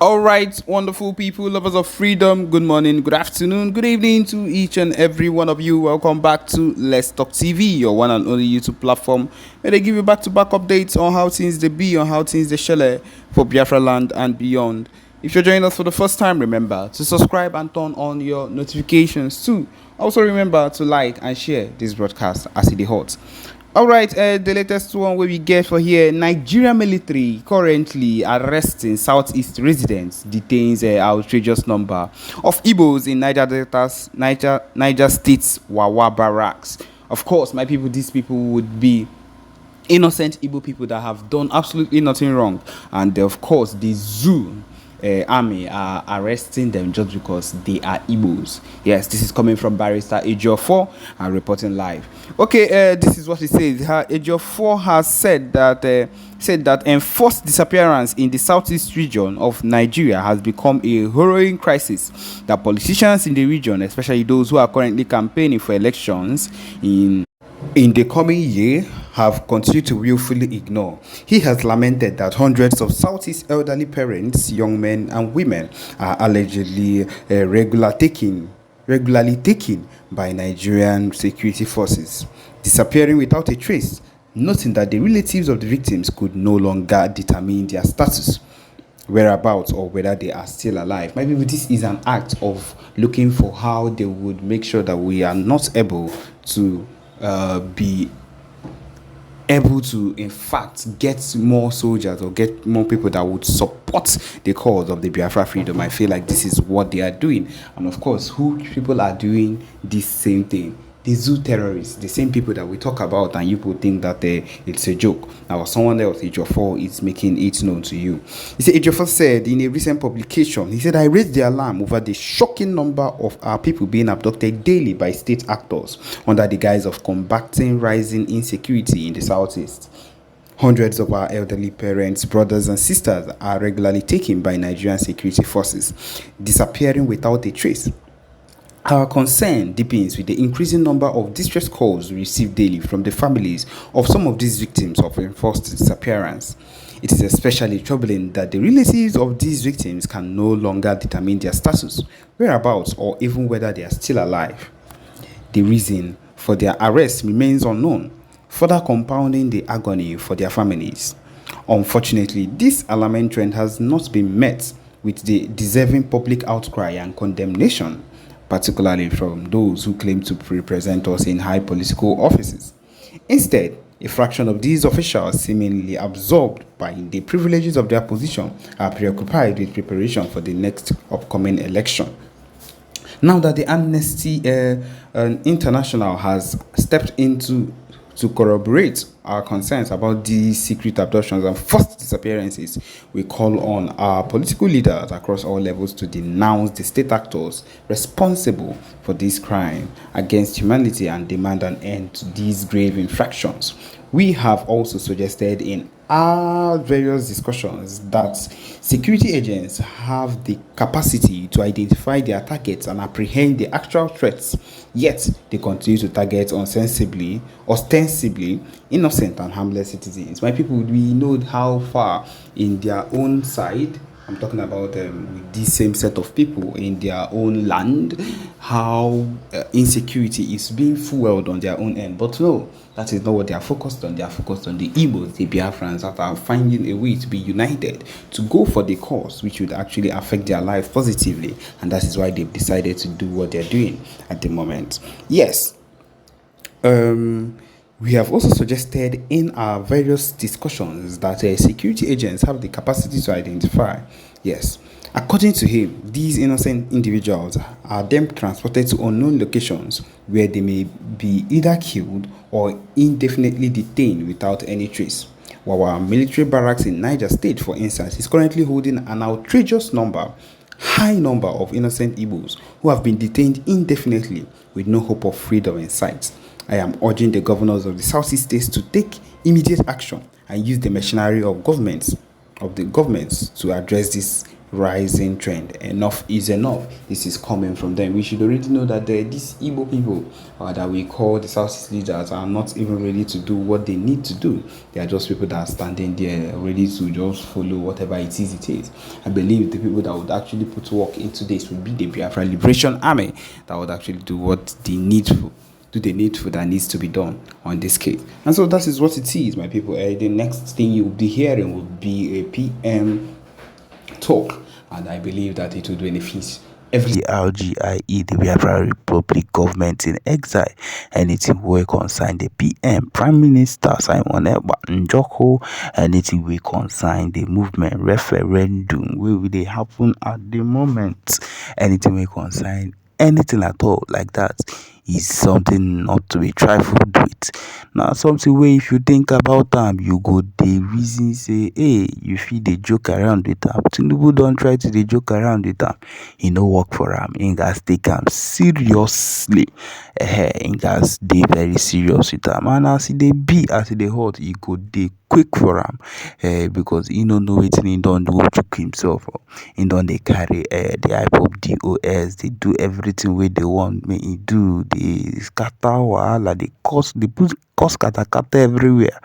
All right, wonderful people, lovers of freedom. Good morning, good afternoon, good evening to each and every one of you. Welcome back to Let's Talk TV, your one and only YouTube platform, where they give you back-to-back updates on how things they be, on how things they shell for Biafra land and beyond. If you're joining us for the first time, remember to subscribe and turn on your notifications too. Also, remember to like and share this broadcast as it is hot. All right, the latest one where we get for here: Nigeria military currently arresting Southeast residents, detains an outrageous number of Igbos in Niger State's Wawa barracks. Of course, my people, these people would be innocent Igbo people that have done absolutely nothing wrong, and of course the zoo army are arresting them just because they are Igbos. Yes, this is coming from Barrister Ejiofor and reporting live. Okay, this is what he says. Ejiofor has said that enforced disappearance in the southeast region of Nigeria has become a harrowing crisis that politicians in the region, especially those who are currently campaigning for elections in the coming year, have continued to willfully ignore. He has lamented that hundreds of Southeast elderly parents, young men and women are allegedly regularly taken by Nigerian security forces, disappearing without a trace, noting that the relatives of the victims could no longer determine their status, whereabouts, or whether they are still alive. Maybe this is an act of looking for how they would make sure that we are not able to be able to in fact get more soldiers or get more people that would support the cause of the Biafra freedom. I feel like this is what they are doing, and of course who people are doing this same thing: the zoo terrorists, the same people that we talk about, and you people think that it's a joke. Now someone else, Ejiofor, is making it known to you. He said, Ejiofor said in a recent publication, he said, I raised the alarm over the shocking number of our people being abducted daily by state actors under the guise of combating rising insecurity in the southeast. Hundreds of our elderly parents, brothers and sisters are regularly taken by Nigerian security forces, disappearing without a trace. Our concern deepens with the increasing number of distress calls we receive daily from the families of some of these victims of enforced disappearance. It is especially troubling that the relatives of these victims can no longer determine their status, whereabouts, or even whether they are still alive. The reason for their arrest remains unknown, further compounding the agony for their families. Unfortunately, this alarming trend has not been met with the deserving public outcry and condemnation, particularly from those who claim to represent us in high political offices. Instead, a fraction of these officials, seemingly absorbed by the privileges of their position, are preoccupied with preparation for the next upcoming election. Now that the Amnesty International has stepped into to corroborate our concerns about these secret abductions and forced disappearances, we call on our political leaders across all levels to denounce the state actors responsible for this crime against humanity and demand an end to these grave infractions. We have also suggested in our various discussions that security agents have the capacity to identify their targets and apprehend the actual threats, yet they continue to target ostensibly innocent and harmless citizens. My people, we know how far in their own side, I'm talking about with this same set of people in their own land, how insecurity is being fueled on their own end. But no, that is not what they are focused on. They are focused on the Igbos, the Biafrans that are finding a way to be united, to go for the cause which would actually affect their life positively. And that is why they've decided to do what they're doing at the moment. Yes. We have also suggested in our various discussions that security agents have the capacity to identify. Yes, according to him, these innocent individuals are then transported to unknown locations where they may be either killed or indefinitely detained without any trace. While our military barracks in Niger State, for instance, is currently holding an outrageous high number of innocent Igbos who have been detained indefinitely with no hope of freedom in sight. I am urging the governors of the Southeast states to take immediate action and use the machinery of the governments to address this rising trend. Enough is enough. This is coming from them. We should already know that these Igbo people that we call the Southeast leaders are not even ready to do what they need to do. They are just people that are standing there ready to just follow whatever it is. I believe the people that would actually put work into this would be the Biafran Liberation Army that would actually do what they need to do, the needful that needs to be done on this case. And so that is what it is, my people. The next thing you'll be hearing will be a PM talk, and I believe that it will benefit every Brgie, the Biafran Republic government in exile. Anything we concern the PM, Prime Minister Simon Ekpa Njoko, anything we concern the movement referendum, will they happen at the moment? Anything we concern anything at all like that is something not to be trifled with. Now something where if you think about them, you go the reason say, hey, you feel they joke around with them. Tinubu don't try to they joke around with them. He no work for them. He guys take them seriously. He guys they very serious with them. And as they be, as they hot, he go they quick for him. Because he don't know it, he don't do chook himself. He don't they carry the iPod DOS. They do everything where they want me. He do the scatter wahala. They put cause kata everywhere.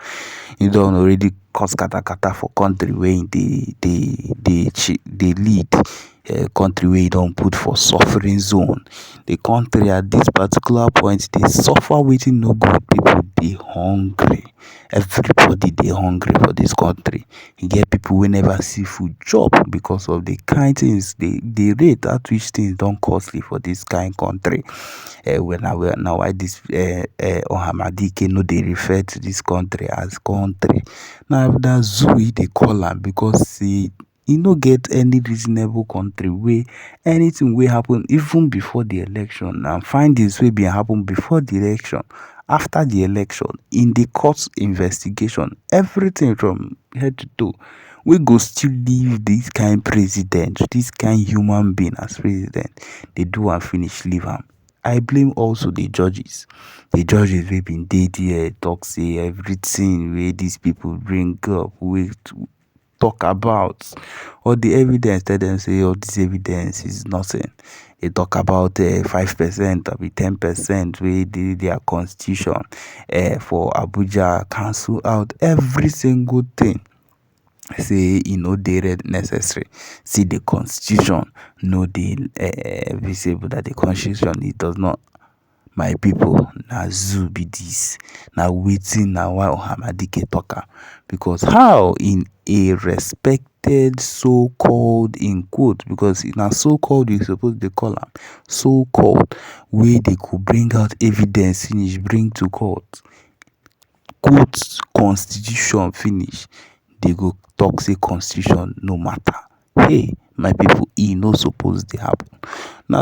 You don't already cause kata for country where they lead. Country where you don't put for suffering zone. The country at this particular point they suffer waiting no good. People they hungry. Everybody they hungry for this country. You get people who never see food chop because of the kind things they rate at which things don't costly for this kind country. Now why this Ohamadike no they refer to this country as country. Now that zoo they call am because see e no get any reasonable country where anything will happen even before the election and findings will be happen before the election, after the election, in the court investigation, everything from head to toe. We go still leave this kind president, this kind human being as president. They do and finish leave him. I blame also the judges. The judges wey been dey there talk say everything where these people bring up we talk about all the evidence, tell them say all this evidence is nothing. They talk about 5% or 10% wey dey their constitution for Abuja cancel out every single thing. Say no dey necessary. See the constitution no dey visible, that the constitution it does not. My people, na zoo be this. Na wetin na why Ohamadike talk am. Because how in a respected so-called in quote, because na so-called you suppose they call am, so-called wey they could bring out evidence finish bring to court, quote constitution finish, they go talk say constitution no matter. Hey, my people, e no suppose dey happen. Na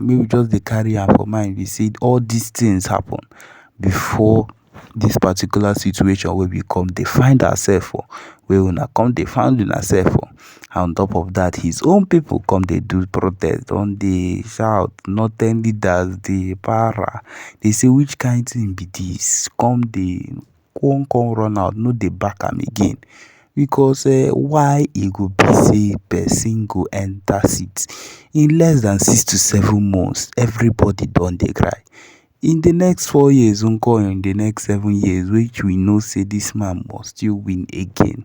me we just dey carry am for mind. We see all these things happen before this particular situation where we come dey find ourselves for, where una come dey find yourself for. And on top of that, his own people come dey do protest, don dey shout, northern leaders dey para. They say which kind thing be this? Come run out, no dey back am again. Because why e go be say person go enter seat in less than 6 to 7 months, everybody don dey cry. In the next 4 years, in the next 7 years, which we know say this man must still win again.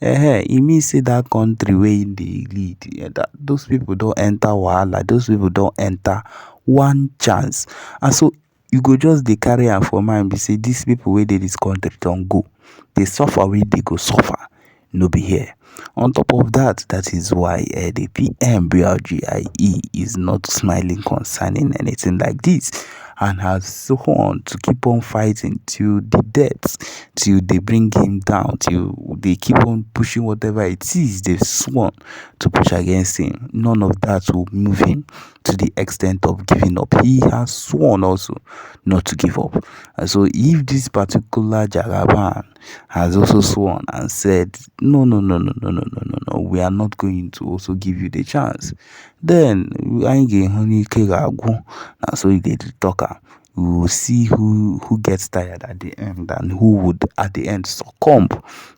E mean say that country where they lead, that those people don't enter wahala, those people don't enter one chance. And so you go just dey carry am for mind, be say these people where dey this country don't go. They suffer where they go suffer. No be here. On top of that, that is why the PM Brgie is not smiling concerning anything like this, and has sworn to keep on fighting till the death, till they bring him down, till they keep on pushing whatever it is they've sworn to push against him. None of that will move him to the extent of giving up. He has sworn also not to give up. And so if this particular Jagaban has also sworn and said, no, we are not going to also give you the chance, then I ain't getting honey cake. So he did talk. we will see who gets tired at the end and who would at the end succumb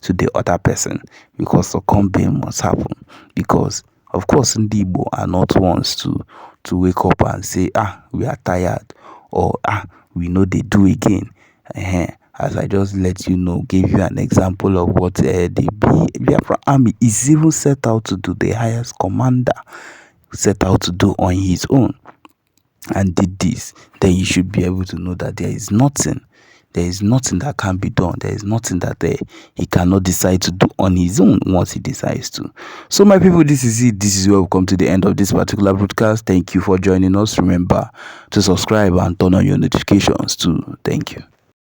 to the other person, because succumbing must happen. Because of course ndị Igbo are not ones to wake up and say we are tired, or we know they do again. As I just let you know, gave you an example of what the Biafran army is even set out to do, the highest commander set out to do on his own, and did this, then you should be able to know that there is nothing that can be done. There is nothing that he cannot decide to do on his own once he decides to. So my people, this is it. This is where we come to the end of this particular broadcast. Thank you for joining us. Remember to subscribe and turn on your notifications too. Thank you.